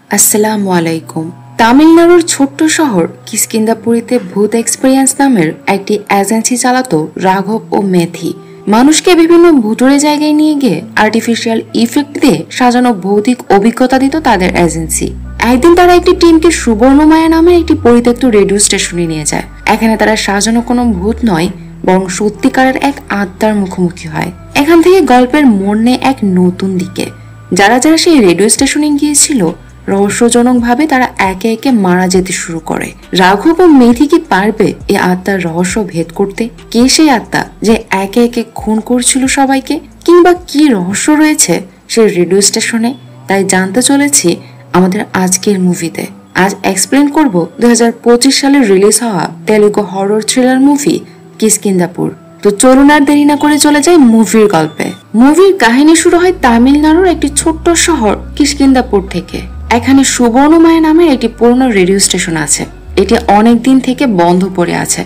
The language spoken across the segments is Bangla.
আসসালামু আলাইকুম। তামিলনাড়ুর ছোট্ট শহর কিষ্কিন্ধাপুরীতে ভূত এক্সপেরিয়েন্স নামের একটি এজেন্সি চালাতো রাঘব ও মেথি। মানুষকে বিভিন্ন ভুতুড়ে জায়গায় নিয়ে গিয়ে আর্টিফিশিয়াল ইফেক্ট দিয়ে সাজানো ভৌতিক অভিজ্ঞতা দিত তাদের এজেন্সি। একদিন তারা একটি টিমকে সুবর্ণমায়া নামের একটি পরিত্যক্ত রেডিও স্টেশনে নিয়ে যায়। এখানে তারা সাজানো কোনো ভূত নয়, বরং সত্যিকারের এক আত্মার মুখোমুখি হয়। এখান থেকে গল্পের মোড় নেয় এক নতুন দিকে। যারা যারা সেই রেডিও স্টেশনে গিয়েছিল, রহস্যজনকভাবে তারা একে একে মারা যেতে শুরু করে। রাঘব ও মেথি কি পারবে এই আত্মার রহস্য ভেদ করতে? কে সেই আত্মা যে একে একে খুন করছিল সবাইকে? কিংবা কি রহস্য রয়েছে সেই রেডিও স্টেশনে? তাই জানতে চলেছি আমাদের আজকের মুভিতে। আজ এক্সপ্লেন করব 2025 সালে রিলিজ হওয়া তেলুগু হরর থ্রিলার মুভি কিষ্কিন্ধাপুর। তো চলুন আর দেরি না করে চলে যাই মুভির গল্পে। মুভির কাহিনী শুরু হয় তামিলনাড়ুর একটি ছোট্ট শহর কিষ্কিন্ধাপুর থেকে। এখানে সুবর্ণমায়া নামের একটি পুরনো রেডিও স্টেশন আছে। এটি অনেক দিন থেকে বন্ধ পড়ে আছে।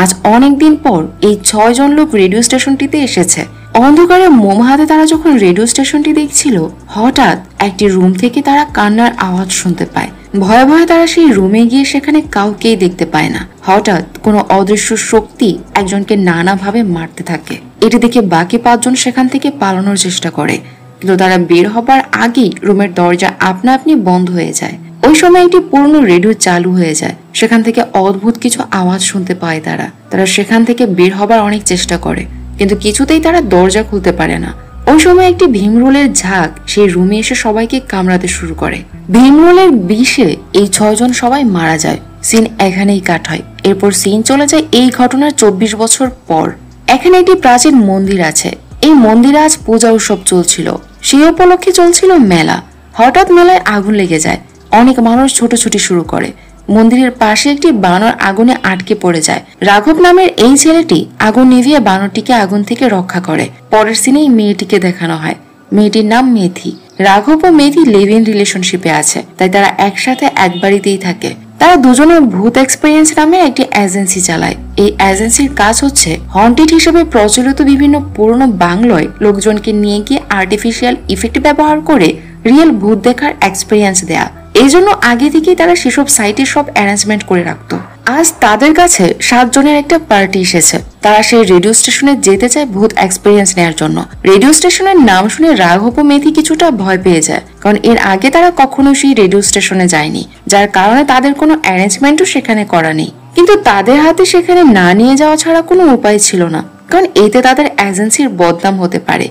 আজ অনেক দিন পর এই 6 জন লোক রেডিও স্টেশনটিতে এসেছে। অন্ধকারে মোম হাতে তারা যখন রেডিও স্টেশনটি দেখছিল, হঠাৎ একটি রুম থেকে তারা কান্নার আওয়াজ শুনতে পায়। ভয়ে ভয়ে তারা সেই রুমে গিয়ে সেখানে কাউকেই দেখতে পায় না। হঠাৎ কোনো অদৃশ্য শক্তি একজনকে নানাভাবে মারতে থাকে। এটি দেখে বাকি 5 জন সেখান থেকে পালানোর চেষ্টা করে, কিন্তু তারা বের হবার আগেই রুমের দরজা আপনা আপনি বন্ধ হয়ে যায়। ওই সময় একটি পুরনো রেডিও চালু হয়ে যায়। সেখান থেকে অদ্ভুত কিছু আওয়াজ শুনতে পায় তারা সেখান থেকে বের হবার অনেক চেষ্টা করে, কিন্তু কিছুতেই তারা দরজা খুলতে পারে না। ওই সময় একটি ভীমরোলের ঝাঁক সেই রুমে এসে সবাইকে কামড়াতে শুরু করে। ভীমরোলের বিষে এই 6 জন সবাই মারা যায়। সিন এখানেই কাট হয়। এরপর সিন চলে যায় এই ঘটনার 24 বছর পর। এখানে একটি প্রাচীন মন্দির আছে। এই মন্দিরে আজ পূজা উৎসব চলছিল। সেই উপলক্ষে চলছিল মেলা। হঠাৎ মেলায় আগুন লেগে যায়। অনেক মানুষ ছোটাছুটি শুরু করে। মন্দিরের পাশে একটি বানর আগুনে আটকে পড়ে যায়। রাঘব নামের এই ছেলেটি আগুন নিভিয়ে বানরটিকে আগুন থেকে রক্ষা করে। পরের সিনেই মেয়েটিকে দেখানো হয়। মেয়েটির নাম মেথি। রাঘব ও মেথি লিভ ইন রিলেশনশিপে আছে, তাই তারা একসাথে এক বাড়িতেই থাকে। তারা দুজনে ভূত এক্সপেরিয়েন্স নামে একটি এজেন্সি চালায়। এই এজেন্সির কাজ হচ্ছে হন্টেড হিসেবে প্রচলিত বিভিন্ন পুরনো বাংলোয় লোকজনকে নিয়ে গিয়ে আর্টিফিশিয়াল ইফেক্ট ব্যবহার করে রিয়েল ভূত দেখার এক্সপেরিয়েন্স দেয়া। এই জন্য আগে থেকেই তারা সেসব সাইটে সব অ্যারেঞ্জমেন্ট করে রাখতো। আজ তাদের কাছে 7 জনের একটা পার্টি এসেছে। তারা সেই রেডিও স্টেশনে যেতে চায় ভূত এক্সপেরিয়েন্স নেওয়ার জন্য। রেডিও স্টেশনের নাম শুনে রাঘব ও মেথি কিছুটা ভয় পেয়ে যায়, কারণ এর আগে তারা কখনো সেই রেডিও স্টেশনে যায়নি, যার কারণে তাদের কোনো অ্যারেঞ্জমেন্টও সেখানে করা নেই। কিন্তু তাদের হাতে সেখানে না নিয়ে যাওয়া ছাড়া কোনো উপায় ছিল না, কারণ এতে তাদের এজেন্সির বদনাম হতে পারে।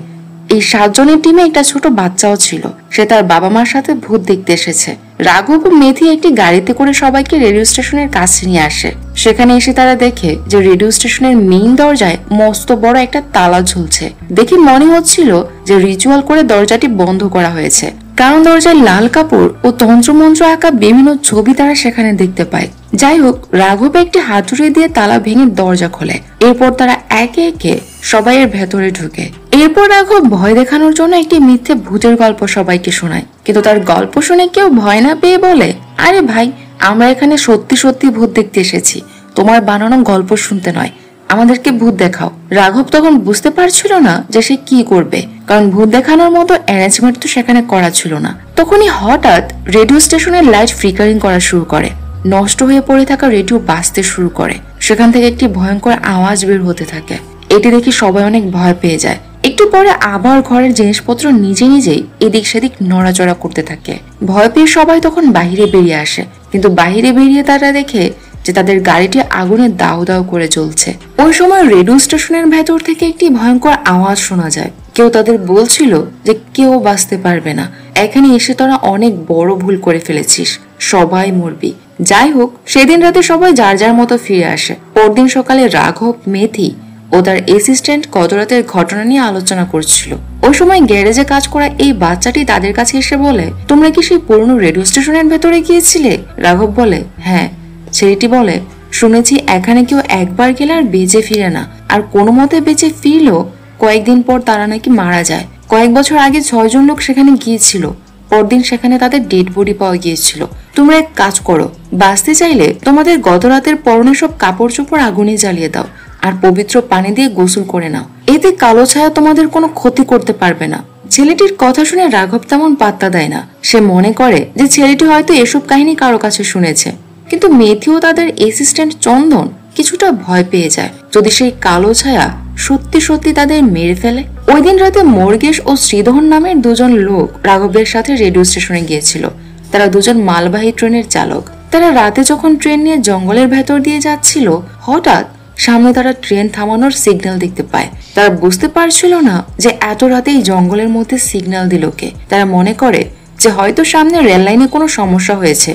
এই 7 জনের টিমে একটা ছোট বাচ্চাও ছিল। সে তার বাবা মার সাথে ভূত দেখতে এসেছে। রাঘব ও মেথি একটি গাড়িতে করে সবাইকে রেডিও স্টেশনের কাছে নিয়ে আসে। সেখানে এসে তারা দেখে যে রেডিও স্টেশনের মেইন দরজায় মস্ত বড় একটা তালা ঝুলছে। দেখে মনে হচ্ছিল যে রিচুয়াল করে দরজাটি বন্ধ করা হয়েছে, কারণ দরজায় লাল কাপড় ও তন্ত্রমন্ত্র আঁকা বিভিন্ন ছবি তারা সেখানে দেখতে পায়। যাই হোক, রাঘব একটি হাতুড়ি দিয়ে তালা ভেঙে দরজা খোলে। এরপর তারা একে একে সবাই এর ভেতরে ঢুকে। এরপর রাঘব ভয় দেখানোর জন্য একটি মিথ্যে ভূতের গল্প সবাইকে শোনায়, কিন্তু তার গল্প শুনে কেউ ভয় না পেয়ে বলে, আরে ভাই, আমরা এখানে সত্যি সত্যি ভূত দেখতে এসেছি, তোমার বানানো গল্প শুনতে নয়, আমাদেরকে ভূত দেখাও। রাঘব তখন বুঝতে পারছিল না যে সে কি করবে, কারণ ভূত দেখানোর মতো অ্যারেঞ্জমেন্ট তো সেখানে করা ছিল না। তখনই হঠাৎ রেডিও স্টেশনের লাইট ফ্লিকারিং করা শুরু করে। নষ্ট হয়ে পড়ে থাকা রেডিও বাজতে শুরু করে। সেখান থেকে একটি ভয়ঙ্কর আওয়াজ বের হতে থাকে। এটি দেখে সবাই অনেক ভয় পেয়ে যায়। একটু পরে আবার ঘরের জিনিসপত্র নিজে নিজেই এদিক সেদিক নড়াচড়া করতে থাকে। ভয় পেয়ে সবাই তখন বাহিরে বেরিয়ে আসে, কিন্তু বাহিরে বেরিয়ে তারা দেখে যে তাদের গাড়িটি আগুনে দাউ দাউ করে জ্বলছে। ওই সময় রেডিও স্টেশনের ভেতর থেকে একটি ভয়ঙ্কর আওয়াজ শোনা যায়। কেউ তাদের বলছিল যে কেউ বাঁচতে পারবে না, এখানে এসে তোরা অনেক বড় ভুল করে ফেলেছিস, সবাই মরবি। যাই হোক, সেদিন রাতে সবাই যার যার মতো ফিরে আসে। পরদিন সকালে রাঘব, মেথি ও তার অ্যাসিস্ট্যান্ট গত রাতের ঘটনা নিয়ে আলোচনা করছিল। ওই সময় গ্যারেজে কাজ করা এই বাচ্চাটি তাদের কাছে এসে বলে, তোমরা কি সেই পুরনো রেডিও স্টেশনের ভেতরে গিয়েছিলে? রাঘব বলে, হ্যাঁ। ছেলেটি বলে, শুনেছি এখানে কেউ একবার গেলে আর বেঁচে ফিরে না, আর কোনো মতে বেঁচে ফিরলেও কয়েকদিন পর তারা নাকি মারা যায়। কয়েক বছর আগে 6 জন লোক সেখানে গিয়েছিল। পরদিন সেখানে তাদের ডেড বডি পাওয়া গিয়েছিল। তোমরা এক কাজ করো, বাঁচতে চাইলে তোমাদের গত রাতের পরনে সব কাপড় চোপড় আগুনে জ্বালিয়ে দাও আর পবিত্র পানি দিয়ে গোসল করে নাও। এতে কালো ছায়া তোমাদের কোনো ক্ষতি করতে পারবে না, ছেলেটির কথা শুনে রাঘব তেমন পাত্তা দেয় না। সে মনে করে যে ছেলেটি হয়তো এসব কাহিনী কারো কাছে শুনেছে। কিন্তু মেথি ও তাদের অ্যাসিস্ট্যান্ট চন্দন কিছুটা ভয় পেয়ে যায় যদি সেই কালো ছায়া সত্যি সত্যি তাদের মেরে ফেলে। ওই দিন রাতে মর্গেশ ও শ্রীধর নামের দুজন লোক রাঘবের সাথে রেডিও স্টেশনে গিয়েছিল। তারা দুজন মালবাহী ট্রেনের চালক। তারা রাতে যখন ট্রেন নিয়ে জঙ্গলের ভেতর দিয়ে যাচ্ছিল, হঠাৎ সামনে তারা ট্রেন থামানোর সিগন্যাল দেখতে পায়। তারা বুঝতে পারছিল না যে এত রাতে এই জঙ্গলের মধ্যে সিগন্যাল দিল কে। তারা মনে করে যে হয়তো সামনে রেল লাইনে কোনো সমস্যা হয়েছে,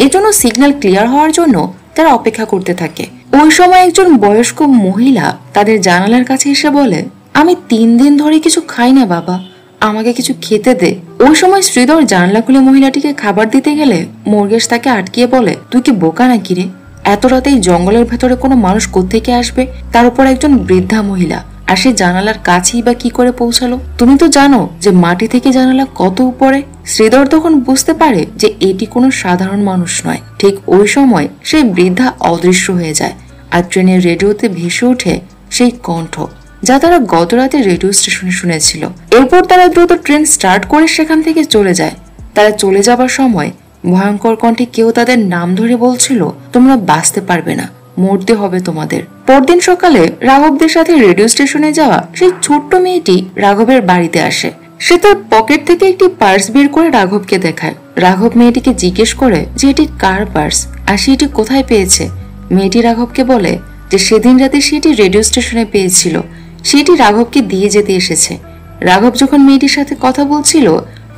এই জন্য সিগন্যাল ক্লিয়ার হওয়ার জন্য তারা অপেক্ষা করতে থাকে। ওই সময় একজন বয়স্ক মহিলা তাদের জানালার কাছে এসে বলে, আমি 3 দিন ধরে কিছু খাই না বাবা, আমাকে কিছু খেতে দে। ওই সময় শ্রীধর জানলা খুলে মহিলাটিকে খাবার দিতে গেলে মর্গেশ তাকে আটকিয়ে বলে, তুই কি বোকা নাকি রে? এত রাতে এই জঙ্গলের ভেতরে কোনো মানুষ কোত্থেকে আসবে? তার উপর একজন বৃদ্ধা মহিলা, আর সে জানালার কাছেই বা কি করে পৌঁছালো? তুমি তো জানো যে মাটি থেকে জানালা কত উপরে। শ্রীধর তখন বুঝতে পারে যে এটি কোনো সাধারণ মানুষ নয়। ঠিক ওই সময় সেই বৃদ্ধা অদৃশ্য হয়ে যায়, আর ট্রেনের রেডিওতে ভেসে ওঠে সেই কণ্ঠ যা তারা গত রাতে রেডিও স্টেশনে শুনেছিল। এরপর তারা দ্রুত ট্রেন স্টার্ট করে সেখান থেকে চলে যায়। তারা চলে যাবার সময় ভয়ঙ্কর কণ্ঠে কেউ তাদের নাম ধরে বলছিল, তোমরা বাঁচতে পারবে না, মরতে হবে তোমাদের। পরদিন সকালে রাঘবদের সাথে রেডিও স্টেশনে যাওয়া সেই ছোট্ট মেয়েটি রাঘবের বাড়িতে আসে। সে তার পকেট থেকে একটি পার্স বের করে রাঘবকে দেখায়। রাঘব মেয়েটিকে জিজ্ঞেস করে যে এটি কার পার্স আর সে এটি কোথায় পেয়েছে। মেয়েটি রাঘবকে বলে যে সেদিন রাতে সেটি রেডিও স্টেশনে পেয়েছিল, সেটি রাঘবকে দিয়ে যেতে এসেছে। রাঘব যখন মেয়েটির সাথে কথা বলছিল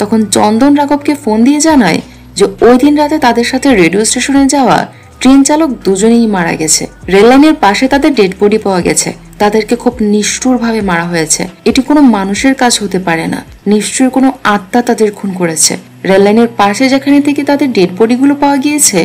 তখন চন্দন রাঘবকে ফোন দিয়ে জানায় যে ওই দিন রাতে তাদের সাথে রেডিও স্টেশনে যাওয়া ট্রেন চালক দুজনেই মারা গেছে। রেললাইনের পাশে তাদের ডেড বডি পাওয়া গেছে। তাদেরকে খুব নিষ্ঠুরভাবে মারা হয়েছে। এটি কোনো মানুষের কাজ হতে পারে না, নিশ্চয়ই কোনো আত্মা তাদের খুন করেছে। রেললাইনের পাশে যেখানে থেকে তাদের ডেড বডিগুলো পাওয়া গিয়েছে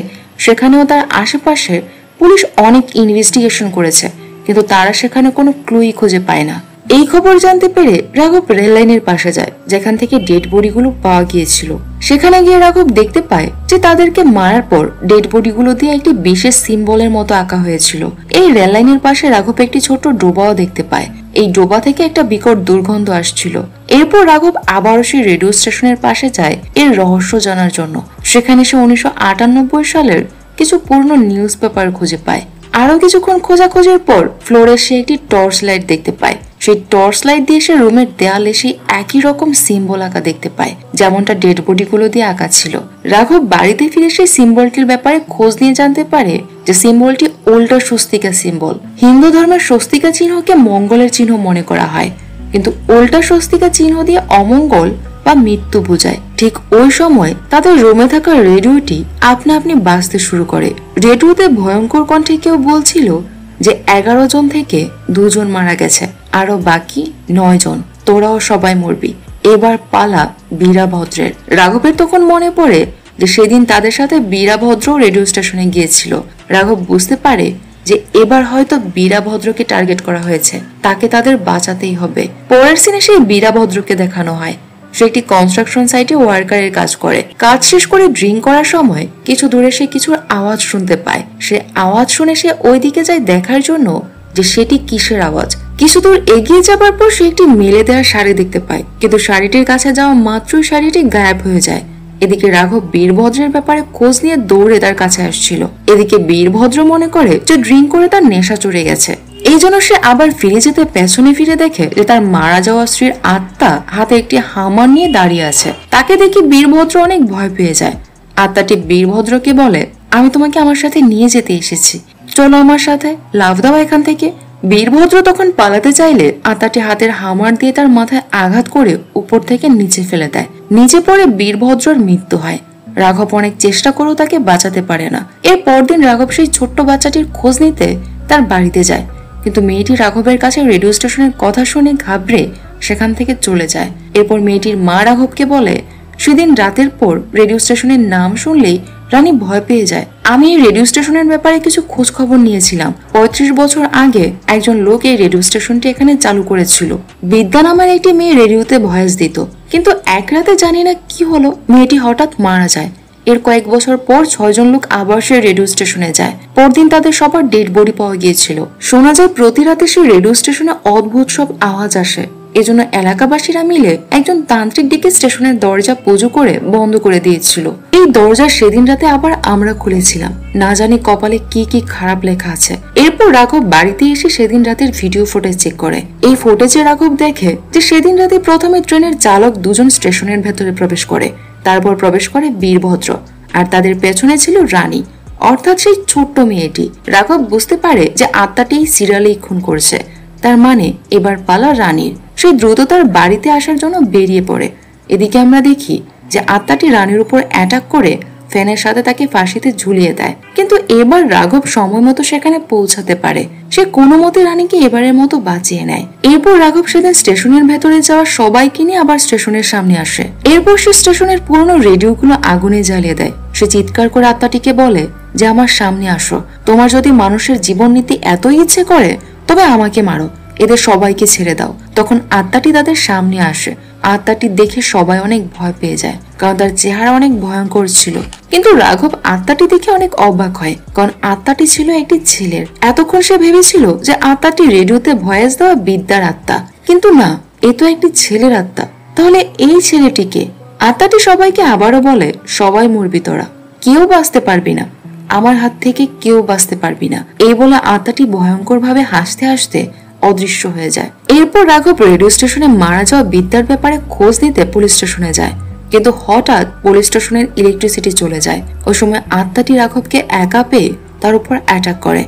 সেখানেও তার আশেপাশে পুলিশ অনেক ইনভেস্টিগেশন করেছে, কিন্তু তারা সেখানে কোনো ক্লুই খুঁজে পায় না। এই খবর জানতে পেরে রাঘব রেল লাইনের পাশে যায় যেখান থেকে ডেড বডিগুলো পাওয়া গিয়েছিল। সেখানে গিয়ে রাঘব দেখতে পায় যে তাদেরকে মারার পর ডেড বডিগুলো দিয়ে একটি বিশেষ সিম্বলের মতো আঁকা হয়েছিল। এই রেল লাইনের পাশে রাঘব একটি ছোট ডোবাও দেখতে পায়। এই ডোবা থেকে একটা বিকট দুর্গন্ধ আসছিল। এরপর রাঘব আবারও সেই রেডিও স্টেশনের পাশে যায় এর রহস্য জানার জন্য। সেখানে সে 1998 সালের কিছু পুরনো নিউজ পেপার খুঁজে পায়। আরো কিছুক্ষণ খোঁজাখুঁজির পর ফ্লোরে সে একটি টর্চ লাইট দেখতে পায়। সেই টর্চ লাইট দিয়ে সে রুমের দেয়ালে সেই একই রকম সিম্বল আঁকা দেখতে পায় যেমনটা ডেড বডি গুলো দিয়ে আঁকা ছিল। রাঘব বাড়িতে ফিরে সেই সিম্বলটির ব্যাপারে খোঁজ নিয়ে জানতে পারে যে সিম্বলটি উল্টো স্বস্তিকা সিম্বল। হিন্দু ধর্মের স্বস্তিকা চিহ্নকে মঙ্গলের চিহ্ন মনে করা হয়, কিন্তু উল্টা স্বস্তিকা চিহ্ন দিয়ে অমঙ্গল বা মৃত্যু বোঝায়। ঠিক ওই সময় তাদের রুমে থাকা রেডিওটি আপনা আপনি বাজতে শুরু করে। রেডিওতে ভয়ঙ্কর কণ্ঠে কেউ বলছিল যে 11 জন থেকে 2 জন মারা গেছে, আরো বাকি 9 জন, তোরাও সবাই মরবি, এবার পালা বীরাভদ্রের। রাঘবের তখন মনে পড়ে যে সেদিন তাদের সাথে বীরাভদ্র রেডিও স্টেশনে গিয়েছিল। রাঘব বুঝতে পারে যে এবার হয়তো বীরাভদ্রকে টার্গেট করা হয়েছে, তাকে তাদের বাঁচাতেই হবে। পরের সিনে সেই বীরাভদ্রকে দেখানো হয়। সে একটি কনস্ট্রাকশন সাইটে ওয়ার্কারের কাজ করে। কাজ শেষ করে ড্রিঙ্ক করার সময় কিছু দূরে সে কিছুর আওয়াজ শুনতে পায়। সে আওয়াজ শুনে সে ওইদিকে যায় দেখার জন্য যে সেটি কিসের আওয়াজ। কিছু দূর এগিয়ে যাবার পর সে একটি মেলে দেওয়া শাড়ি দেখতে পায়, কিন্তু শাড়িটির কাছে যাওয়া মাত্রই শাড়িটি গায়েব হয়ে যায়। এদিকে রাঘব বীরভদ্রের ব্যাপারে খোঁজ নিয়ে দৌড়ে তার কাছে আসছিল। এদিকে বীরভদ্র মনে করে যে ড্রিঙ্ক করে তার নেশা চড়ে গেছে, এই জন্য সে আবার ফিরে যেতে পেছনে ফিরে দেখে যে তার মারা যাওয়া স্ত্রীর আত্মা হাতে একটি হামার নিয়ে দাঁড়িয়ে আছে। তাকে দেখে বীরভদ্র অনেক ভয় পেয়ে যায়। আত্মাটি বীরভদ্রকে বলে, আমি তোমাকে আমার সাথে নিয়ে যেতে এসেছি, চলো আমার সাথে, লাফ দাও এখান থেকে। বীরভদ্র তখন পালাতে চাইলে আত্মাটি হাতের হামার দিয়ে তার মাথায় আঘাত করে উপর থেকে নিচে ফেলে দেয়। নিচে পড়ে বীরভদ্রর মৃত্যু হয়। রাঘব অনেক চেষ্টা করেও তাকে বাঁচাতে পারে না। এর পরদিন রাঘব সেই ছোট্ট বাচ্চাটির খোঁজ নিতে তার বাড়িতে যায়, কিন্তু মেয়েটি রাঘবের কাছে রেডিও স্টেশনের কথা শুনে ঘাবড়ে সেখান থেকে চলে যায়। এরপর মেয়েটির মা রাঘবকে বলে, সেদিন রাতের পর রেডিও স্টেশনের নাম শুনলেই রানী ভয় পেয়ে যায়। আমি এই রেডিও স্টেশনের ব্যাপারে কিছু খোঁজ খবর নিয়েছিলাম। 35 বছর আগে একজন লোক এই রেডিও স্টেশনটি এখানে চালু করেছিল। বিদ্যা নামের একটি মেয়ে রেডিওতে ভয়েস দিত, কিন্তু এক রাতে জানি না কি হলো মেয়েটি হঠাৎ মারা যায়। এর কয়েক বছর পর 6 জন লোক আবার সেই রেডিও স্টেশনে যায়। পরদিন তাদের সবার ডেড বডি পাওয়া গিয়েছিল। শোনা যায় প্রতি রাতে সেই রেডিও স্টেশনে অদ্ভুত সব আওয়াজ আসে। এজন্য এলাকাবাসীরা মিলে একজন তান্ত্রিক ডেকে স্টেশনের দরজা পুজো করে বন্ধ করে দিয়েছিল। এই দরজা সেদিন রাতে আবার আমরা খুলেছিলাম, না জানি কপালে কি কি খারাপ লেখা আছে। এরপর রাঘব বাড়িতে এসে সেদিন রাতের ভিডিও ফুটেজ চেক করে। এই ফুটেজে রাঘব দেখে যে সেদিন রাতে প্রথমে ট্রেনের চালক দুজন স্টেশনের ভেতরে প্রবেশ করে, তারপর প্রবেশ করে বীরভদ্র, আর তাদের পেছনে ছিল রানী, অর্থাৎ সেই ছোট্ট মেয়েটি। রাঘব বুঝতে পারে যে আত্মাটি সিরিয়ালেই খুন করছে, তার মানে এবার পালা রানীর। সে দ্রুত তার বাড়িতে আসার জন্য বেরিয়ে পড়ে। এদিকে আমরা দেখি যে আত্মাটি রানীর উপর অ্যাটাক করে ফ্যানের সাথে তাকে ফাঁসিতে ঝুলিয়ে দেয়। কিন্তু এবার রাঘব সময় মতো সেখানে পৌঁছাতে পারে। সে কোনো মতে রানীকে এবারের মতো বাঁচিয়ে নেয়। এরপর রাঘব সেদিন স্টেশনের ভেতরে যাওয়া সবাইকে নিয়ে আবার স্টেশনের সামনে আসে। এরপর সে স্টেশনের পুরনো রেডিওগুলো আগুনে জ্বালিয়ে দেয়। সে চিৎকার করে আত্মাটিকে বলে যে আমার সামনে আসো, তোমার যদি মানুষের জীবন নিতে এতই ইচ্ছে করে তবে আমাকে মারো, এদের সবাইকে ছেড়ে দাও। তখন আত্মাটি তাদের সামনে আসে। আত্মাটি দেখে সবাই অনেক ভয় পেয়ে যায়, কারণ তার চেহারা অনেক ভয়ঙ্কর ছিল। কিন্তু রাঘব আত্মাটি দেখে অনেক অবাক হয়, কারণ আত্মাটি ছিল একটি ছেলের। এতক্ষণ সে ভেবেছিল যে আত্মাটি রেডিওতে ভয়েস দেওয়া বিদ্যার আত্মা, কিন্তু না, এ তো একটি ছেলের আত্মা। তাহলে এই ছেলেটিকে? আত্মাটি সবাইকে আবারও বলে সবাই মরবি তোরা, কেউ বাঁচতে পারবি না, আমার হাত থেকে কেউ বাঁচতে পারবি না। এই বলে আত্মাটি ভয়ঙ্কর ভাবে হাসতে হাসতে অদৃশ্য হয়ে যায়। এরপর রাঘব রেডিও স্টেশনে মারা যাওয়া বিদ্যার ব্যাপারে খোঁজ নিতে পুলিশ স্টেশনে যায়, কিন্তু হঠাৎ পুলিশ স্টেশনের ইলেকট্রিসিটি চলে যায়। ওই সময় আত্মাটি রাঘবকে একা পেয়ে তার উপর অ্যাটাক করে।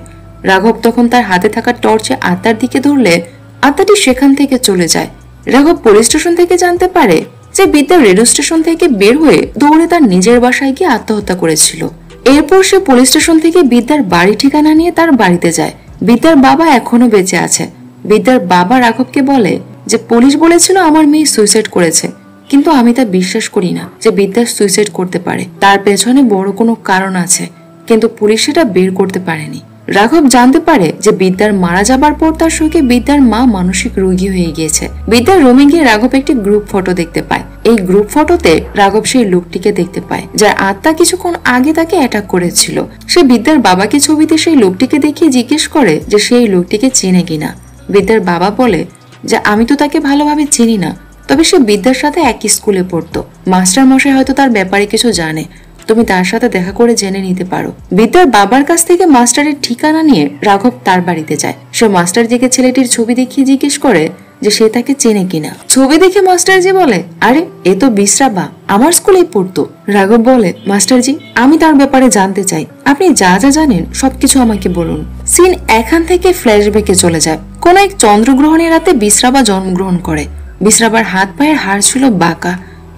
রাঘব তখন তার হাতে থাকা টর্চে আত্মার দিকে ধরলে আত্মাটি সেখান থেকে চলে যায়। রাঘব পুলিশ স্টেশন থেকে জানতে পারে যে বিদ্যা রেডিও স্টেশন থেকে বের হয়ে দৌড়ে তার নিজের বাসায় গিয়ে আত্মহত্যা করেছিল। এরপর সে পুলিশ স্টেশন থেকে বিদ্যার বাড়ি ঠিকানা নিয়ে তার বাড়িতে যায়। বিদ্যার বাবা এখনো বেঁচে আছে। বিদ্যার বাবা রাঘবকে বলে যে পুলিশ বলেছিল আমার মেয়ে সুইসাইড করেছে, কিন্তু আমি তা বিশ্বাস করি না যে বিদ্যা সুইসাইড করতে পারে। তার পেছনে বড় কোনো কারণ আছে, কিন্তু পুলিশ সেটা বের করতে পারেনি। রাঘব জানতে পারে যে বিদ্যার মারা যাবার পর তার শোকে বিদ্যার মা মানসিক রোগী হয়ে গিয়েছে। বিদ্যার রুমে গিয়ে রাঘব একটি গ্রুপ ফটো দেখতে পায়। এই গ্রুপ ফটোতে রাঘব সেই লোকটিকে দেখতে পায় যার আত্মা কিছুক্ষণ আগে তাকে অ্যাটাক করেছিল। সে বিদ্যার বাবাকে ছবিতে সেই লোকটিকে দেখিয়ে জিজ্ঞেস করে যে সেই লোকটিকে চেনে কিনা। বিদ্যার বাবা বলে যে আমি তো তাকে ভালোভাবে চিনি না, তবে সে বিদ্যার সাথে একই স্কুলে পড়তো। মাস্টার মশাই হয়তো তার ব্যাপারে কিছু জানে, তুমি তার সাথে দেখা করে জেনে নিতে পারো। বিদ্যার বাবার কাছ থেকে মাস্টারের ঠিকানা নিয়ে রাঘব তার বাড়িতে যায়। সে মাস্টার দিকে ছেলেটির ছবি দেখিয়ে জিজ্ঞেস করে যে সে তাকে চেনে কিনা। ছবি দেখে মাস্টারজি বলে আরে এ তো বিশ্রাবা, আমার স্কুলেই পড়তো। রাঘব বলে মাস্টারজি আমি তার ব্যাপারে জানতে চাই, আপনি যা যা জানেন সবকিছু আমাকে বলুন। সিন এখান থেকে ফ্ল্যাশব্যাকে চলে যায়। কোন এক চন্দ্রগ্রহণের রাতে বিশ্রাবা জন্মগ্রহণ করে। বিশ্রাবার হাত পায়ের হাড় ছিল বাঁকা,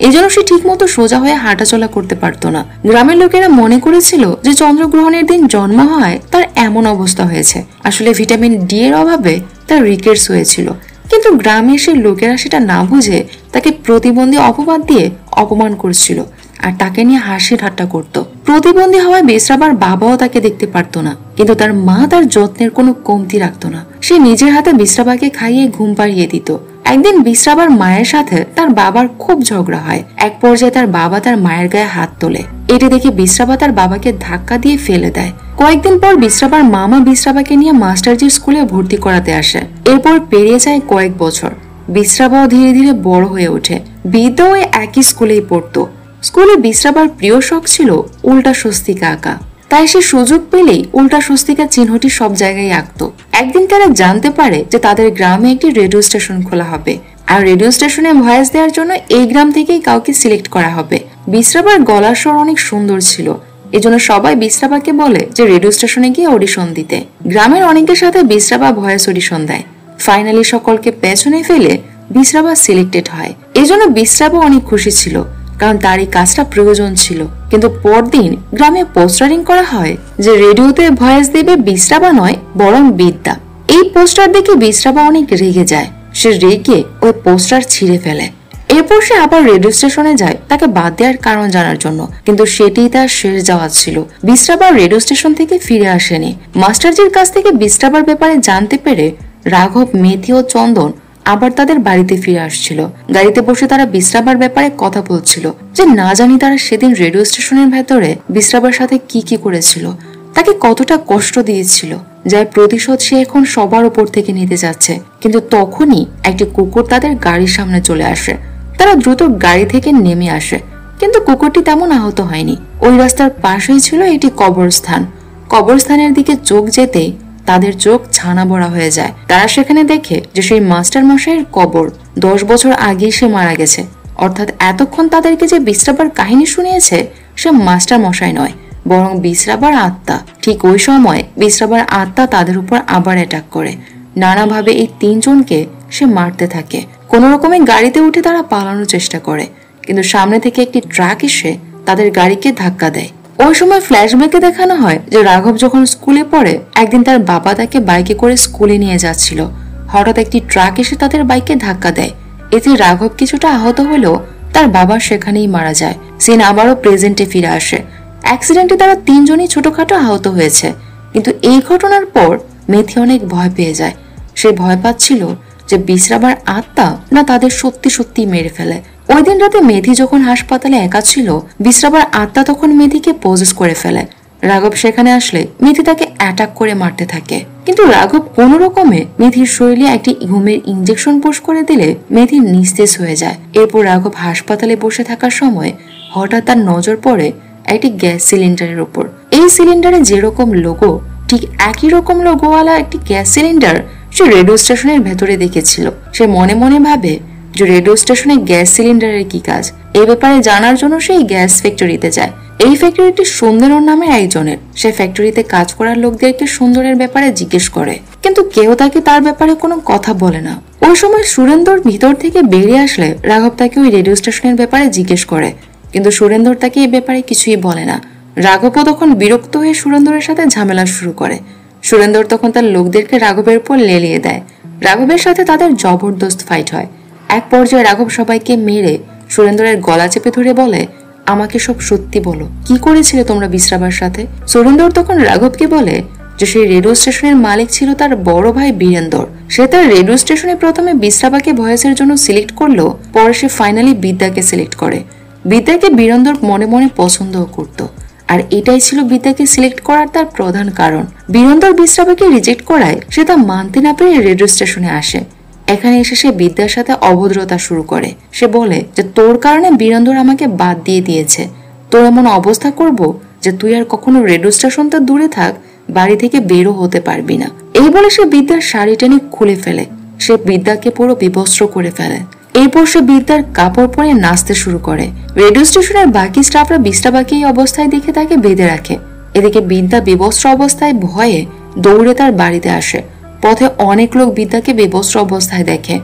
এজন্য সে ঠিক মতো সোজা হয়ে হাঁটাচলা করতে পারতো না। গ্রামের লোকেরা মনে করেছিল যে চন্দ্রগ্রহণের দিন জন্ম হয় তার এমন অবস্থা হয়েছে, আসলে ভিটামিন ডি এর অভাবে তার রিকেটস হয়েছিল। কিন্তু গ্রামে এসে লোকেরা সেটা না বুঝে তাকে প্রতিবন্ধী অপবাদ দিয়ে অপমান করছিল আর তাকে নিয়ে হাসি ঠাট্টা করত। প্রতিবন্ধী হওয়ায় বিশ্রাবার বাবাও তাকে দেখতে পারতো না, কিন্তু তার মা তার যত্নের কোনো কমতি রাখতো না। সে নিজের হাতে বিশ্রাবাকে খাইয়ে ঘুম পাড়িয়ে দিত। একদিন বিশ্রাবার মায়ের সাথে তার বাবার খুব ঝগড়া হয়। এক পর্যায়ে তার বাবা তার মায়ের গায়ে হাত তোলে। এটি দেখে বিশ্রাবা তার বাবাকে ধাক্কা দিয়ে ফেলে দেয়। কয়েকদিন পর বিশ্রাবার মামা বিশ্রাবাকে নিয়ে মাস্টারজির স্কুলে ভর্তি করাতে আসে। এরপর পেরিয়ে যায় কয়েক বছর। বিশ্রাবাও ধীরে ধীরে বড় হয়ে ওঠে। বিদ্যাও একই স্কুলেই পড়তো। স্কুলে বিশ্রাবার প্রিয় শখ ছিল উল্টা স্বস্তিকা আঁকা, তাই সে সুযোগ পেলেই উল্টা স্বস্তিকা চিহ্নটি সব জায়গায় আঁকতো। একদিন তারা জানতে পারে যে তাদের গ্রামে একটি রেডিও স্টেশন খোলা হবে, আর রেডিও স্টেশনে ভয়েস দেওয়ার জন্য এই গ্রাম থেকেই কাউকে সিলেক্ট করা হবে। বিশ্রাবার গলার স্বর অনেক সুন্দর ছিল, এজন্য সবাই বিশ্রাবাকে বলে যে রেডিও স্টেশনে গিয়ে অডিশন দিতে। গ্রামের অনেকের সাথে বিশ্রাবা ভয়েস অডিশন দেয়। ফাইনালি সকলকে পেছনে ফেলে বিশ্রাবা সিলেক্টেড হয়। এজন্য বিশ্রাবা অনেক খুশি ছিল, কারণ তার এই কাজটা প্রয়োজন ছিল। কিন্তু পরদিন গ্রামে পোস্টারিং করা হয় যে রেডিওতে ভয়েস দেবে বিশ্রাবা নয় বরং বিদ্যা। এই পোস্টার দেখে বিশ্রাবা অনেক রেগে যায়। সে রেগে ওই পোস্টার ছিঁড়ে ফেলে। এরপর সে আবার রেডিও স্টেশনে যায় তাকে বাদ দেওয়ার কারণ জানার জন্য, কিন্তু সেটিই তার শেষ যাওয়া ছিল। বিশ্রাবা রেডিও স্টেশন থেকে ফিরে আসেনি। মাস্টারজির কাছ থেকে বিশ্রাবার ব্যাপারে জানতে পেরে রাঘব, মেথি ও চন্দন আবার তাদের বাড়িতে ফিরে আসছিল। গাড়িতে বসে তারা বিশ্রাবার ব্যাপারে কথা বলছিল যে না জানি তারা সেদিন রেডিও স্টেশনের ভেতরে বিশ্রাবার সাথে কি কি করেছিল। তাকে কতটা কষ্ট দিয়েছিল, যার প্রতিশোধ সে এখন সবার উপর থেকে নিতে যাচ্ছে। কিন্তু তখনই একটি কুকুর তাদের গাড়ির সামনে চলে আসে। তারা দ্রুত গাড়ি থেকে নেমে আসে, কিন্তু কুকুরটি তেমন আহত হয়নি। ওই রাস্তার পাশেই ছিল একটি কবরস্থান। কবরস্থানের দিকে চোখ যেতেই তাদের চোখ ছানা বড়া হয়ে যায়। তারা সেখানে দেখে যে সেই মাস্টার মশাইয়ের কবর 10 বছর আগেই সে মারা গেছে। অর্থাৎ এতক্ষণ তাদেরকে যে বিশ্রাবার কাহিনী শুনিয়েছে সে মাস্টার মশাই নয়, বরং বিশ্রাবার আত্মা। ঠিক ওই সময় বিশ্রাবার আত্মা তাদের উপর আবার অ্যাটাক করে। নানাভাবে এই 3 জনকে সে মারতে থাকে। কোনো রকমে গাড়িতে উঠে তারা পালানোর চেষ্টা করে, কিন্তু সামনে থেকে একটি ট্রাক এসে তাদের গাড়িকে ধাক্কা দেয়। ওই সময় ফ্ল্যাশব্যাকে দেখানো হয় যে রাঘব যখন স্কুলে পড়ে, একদিন তার বাবা তাকে বাইকে করে স্কুলে নিয়ে যাচ্ছিল। হঠাৎ একটি ট্রাক এসে তাদের বাইকে ধাক্কা দেয়। এতে রাঘব কিছুটা আহত হলেও তার বাবা সেখানেই মারা যায়। সিন আবারও প্রেজেন্টে ফিরে আসে। অ্যাক্সিডেন্টে তারা 3 জনই ছোটখাটো আহত হয়েছে। কিন্তু এই ঘটনার পর মেথি অনেক ভয় পেয়ে যায়। সে ভয় পাচ্ছিল যে বিশ্রাবার আত্মা না তাদের সত্যি সত্যি মেরে ফেলে। ওই দিন রাতে মেথি যখন হাসপাতালে একা ছিল, বিশ্রাবার আত্মা তখন মেথিকে পজেস করে ফেলে। রাঘব সেখানে আসলে মেথি তাকে অ্যাটাক করে মারতে থাকে, কিন্তু রাঘব কোন রকমে মেথির শরীরে একটি ঘুমের ইঞ্জেকশন পুশ করে দিলে মেথি নিস্তেজ হয়ে যায়। এরপর রাঘব হাসপাতালে বসে থাকার সময় হঠাৎ তার নজর পড়ে একটি গ্যাস সিলিন্ডারের উপর। এই সিলিন্ডারে যেরকম লোগো, ঠিক একই রকম লোগোওয়ালা একটি গ্যাস সিলিন্ডার সে রেডিও স্টেশনের ভেতরে দেখেছিল। সে মনে মনে ভাবে যে রেডিও স্টেশনে গ্যাস সিলিন্ডারের কি কাজ। এই ব্যাপারে জানার জন্য সেই গ্যাস ফ্যাক্টরিতে যায়। এই ফ্যাক্টরিটি সুন্দরন নামে একজনের। সে ফ্যাক্টরিতে কাজ করার লোকদেরকে সুন্দরের ব্যাপারে জিজ্ঞেস করে, কিন্তু কেউ তাকে তার ব্যাপারে কোনো কথা বলে না। ওই সময় সুরেন্দর ভিতর থেকে বেরিয়ে আসলে রাঘব তাকে ওই রেডিও স্টেশনের ব্যাপারে জিজ্ঞেস করে, কিন্তু সুরেন্দর তাকে এই ব্যাপারে কিছুই বলে না। রাঘবও তখন বিরক্ত হয়ে সুরেন্দরের সাথে ঝামেলা শুরু করে। সুরেন্দর তখন তার লোকদেরকে রাঘবের উপর লেলিয়ে দেয়। রাঘবের সাথে তাদের জবরদস্ত ফাইট হয়। এক পর্যায়ে রাঘব সবাইকে মেরে সুরেন্দরের গলা চেপে ধরে বলে, আমাকে সব সত্যি বলো, কি করেছিলে তোমরা বিশ্রাবার সাথে? সুরেন্দর তখন রাঘবকে বলে যে সেই রেডিও স্টেশনের মালিক ছিল তার বড় ভাই বীরেন্দর। সে তার রেডিও স্টেশনে প্রথমে বিশ্রাবাকে ভয়েসের জন্য সিলেক্ট করলো, পরে সে ফাইনালি বিদ্যাকে সিলেক্ট করে। বিদ্যাকে বীরেন্দর মনে মনে পছন্দও করত, আর এটাই ছিল বিদ্যাকে সিলেক্ট করার তার প্রধান কারণ। বীরেন্দর বিশ্রাবাকে রিজেক্ট করায় সে তা মানতে না পেরে রেডিও স্টেশনে আসে। এখানে এসে সে বিদ্যার সাথে অভদ্রতা শুরু করে। সে বলে যে তোর কারণে বীরেন্দর আমাকে বাদ দিয়ে দিয়েছে। তোর এমন অবস্থা করব যে তুই আর কখনো রেডিও স্টেশনটা দূরে থাক, বাড়ি থেকে বেরো হতে পারবি না। এই বলে সে বিদ্যার শাড়ি টেনে খুলে ফেলে। সে বিদ্যাকে পুরো বিবস্ত্র করে ফেলে। এরপর সে বিদ্যার কাপড় পরে নাচতে শুরু করে। রেডিও স্টেশনের বাকি স্টাফরা বিশ্রাবাকে এই অবস্থায় দেখে তাকে বেঁধে রাখে। এদিকে বিদ্যা বিবস্ত্র অবস্থায় ভয়ে দৌড়ে তার বাড়িতে আসে। পথে অনেক লোক বিদ্যাকে বিবস্ত্র অবস্থায় দেখে।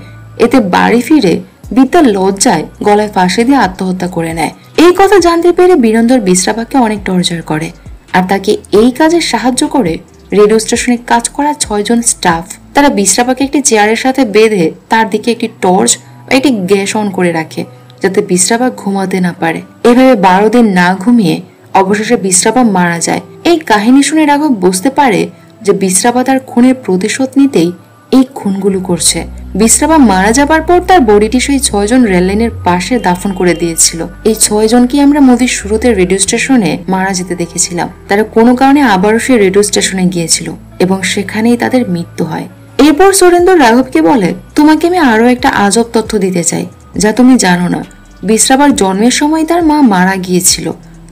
এতে বাড়ি ফিরে বিদ্যা লজ্জায় গলায় ফাঁসি দিয়ে আত্মহত্যা করে নেয়। এই কথা জানতে পেরে বীরেন্দর বিশ্রাবাকে অনেক টর্চার করে, আর তাকে এই কাজে সাহায্য করে রেডিও স্টেশনে কাজ করা 6 জন স্টাফ। তারা বিশ্রাবাকে একটি চেয়ারের সাথে বেঁধে তার দিকে একটি টর্চ ও একটি গ্যাস অন করে রাখে, যাতে বিশ্রাবা ঘুমাতে না পারে। এভাবে 12 দিন না ঘুমিয়ে অবশেষে বিশ্রাবা মারা যায়। এই কাহিনী শুনে রাঘব বুঝতে পারে যে বিশ্রাবা তার খুনের প্রতিশোধ নিতেই এই খুনগুলো করছে। বিশ্রাবা মারা যাবার পর তার বডিটি সেই 6 জন রেল লাইনের পাশে দাফন করে দিয়েছিল। এই 6 জনকে আমরা মুভির শুরুতে রেডিও স্টেশনে মারা যেতে দেখেছিলাম। তারা কোনো কারণে আবারও সেই রেডিও স্টেশনে গিয়েছিল এবং সেখানেই তাদের মৃত্যু হয়। এরপর সুরেন্দর রাঘবকে বলে, তোমাকে আমি আরো একটা আজব তথ্য দিতে চাই যা তুমি জানো না। বিশ্রাবার জন্মের সময় তার মা মারা গিয়েছিল।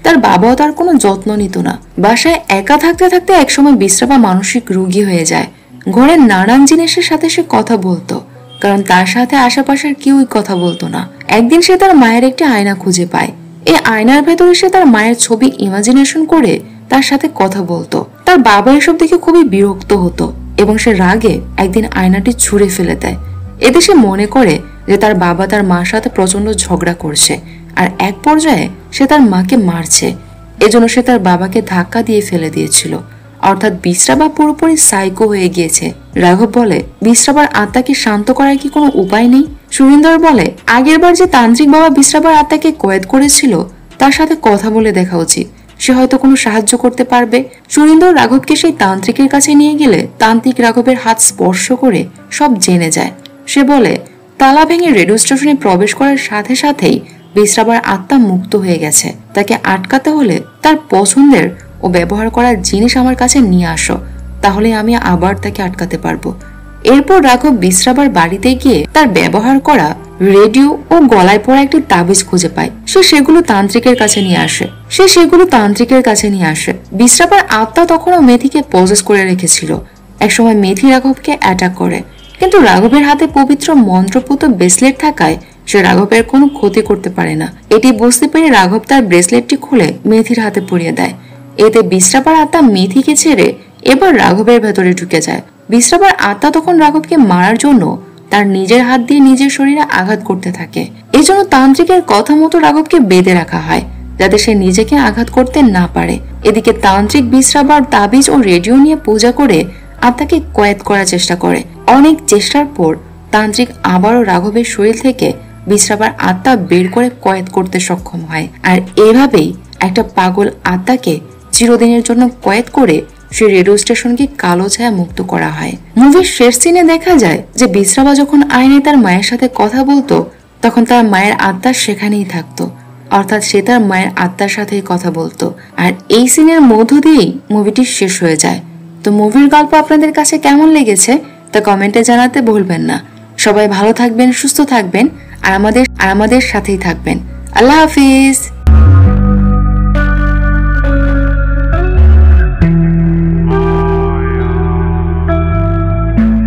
তার বাবাও তার কোনো যত্ন নিত না। বাসায় একা থাকতে থাকতে একসময় বিশ্রাবা মানসিক রোগী হয়ে যায়। ঘরের নানান জিনিসের সাথে সে কথা বলতো, কারণ তার সাথে আশেপাশের কেউই কথা বলতো না। একদিন সে তার মায়ের একটি আয়না খুঁজে পায়। এই আয়নার ভেতরে সে তার মায়ের ছবি ইমাজিনেশন করে তার সাথে কথা বলতো। তার বাবা এসব দেখে খুবই বিরক্ত হতো এবং সে রাগে একদিন আয়নাটি ছুঁড়ে ফেলে দেয়। এতে সে মনে করে যে তার বাবা তার মার সাথে প্রচন্ড ঝগড়া করছে, আর এক পর্যায়ে সে তার মাকে মারছে। এজন্য সে তার বাবাকে ধাক্কা দিয়ে ফেলে দিয়েছিল। অর্থাৎ বিশ্রাবা পুরোপুরি সাইকো হয়ে গিয়েছে। রাঘব বলে, বিশ্রাবার আত্মাকে শান্ত করার কি কোনো উপায় নেই? সুরিন্দর বলে, আগের বার যে তান্ত্রিক বাবা বিশ্রাবার আত্মাকে কয়েদ করেছিল তার সাথে কথা বলে দেখা উচিত, সে হয়তো কোনো সাহায্য করতে পারবে। সুরিন্দর রাঘবকে সেই তান্ত্রিকের কাছে নিয়ে গেলে তান্ত্রিক রাঘবের হাত স্পর্শ করে সব জেনে যায়। সে বলে, তালা ভেঙে রেডিও স্টেশনে প্রবেশ করার সাথে সাথেই বিশ্রাবার আত্মা মুক্ত হয়ে গেছে। তাকে আটকাতে হলে তার পছন্দের ও ব্যবহার করার জিনিস আমার কাছে নিয়ে আসো, তাহলে আমি আবার তাকে আটকাতে পারবো। এরপর রাঘব বিশ্রাবার বাড়িতে গিয়ে তার ব্যবহার করা রেডিও ও গলায় পড়া একটি তাবিজ খুঁজে পায়। সে সেগুলো তান্ত্রিকের কাছে নিয়ে আসে। বিশ্রাবার আত্মা তখনও মেথিকে পজেস করে রেখেছিল। একসময় মেথি রাঘবকে অ্যাটাক করে, কিন্তু রাঘবের হাতে পবিত্র মন্ত্রপুত ব্রেসলেট থাকায় সে রাঘবের কোনো ক্ষতি করতে পারে না। এটি বুঝতে পেরে রাঘব তার ব্রেসলেটটি খুলে মেথির হাতে পরিয়ে দেয়। এতে বিশ্রাবার আত্মা মেথিকে ছেড়ে এবার রাঘবের ভেতরে ঢুকে যায়। বিশ্রাবার আত্মা তখন রাঘবকে মারার জন্য তার নিজের হাত দিয়ে নিজের শরীরে আঘাত করতে থাকে। এই জন্য তান্ত্রিকের কথা মতো রাঘবকে বেঁধে রাখা হয়, যাতে সে নিজেকে আঘাত করতে না পারে। এদিকে তান্ত্রিক বিশ্রাবার তাবিজ ও রেডিও নিয়ে পূজা করে আত্মাকে কয়েদ করার চেষ্টা করে। অনেক চেষ্টার পর তান্ত্রিক আবারও রাঘবের শরীর থেকে বিশ্রাবার আত্মা বের করে কয়েদ করতে সক্ষম হয়। আর এভাবেই একটা পাগল আত্মাকে চিরদিনের জন্য কয়েদ করে সে রেডিও স্টেশনকে কালো ছায়া মুক্ত করা হয়। মুভির শেষ সিনে দেখা যায় যে বিশ্রাবা যখন আয়নে তার মায়ের সাথে কথা বলতো, তখন তার মায়ের আত্মা সেখানেই থাকতো, অর্থাৎ সে তার মায়ের আত্মার সাথেই কথা বলতো। আর এই সিনের মধ্য দিয়েই মুভিটি শেষ হয়ে যায়। তো মুভির গল্প আপনাদের কাছে কেমন লেগেছে তা কমেন্টে জানাতে ভুলবেন না। সবাই ভালো থাকবেন, সুস্থ থাকবেন আর আমাদের সাথেই থাকবেন। আল্লাহ হাফিজ।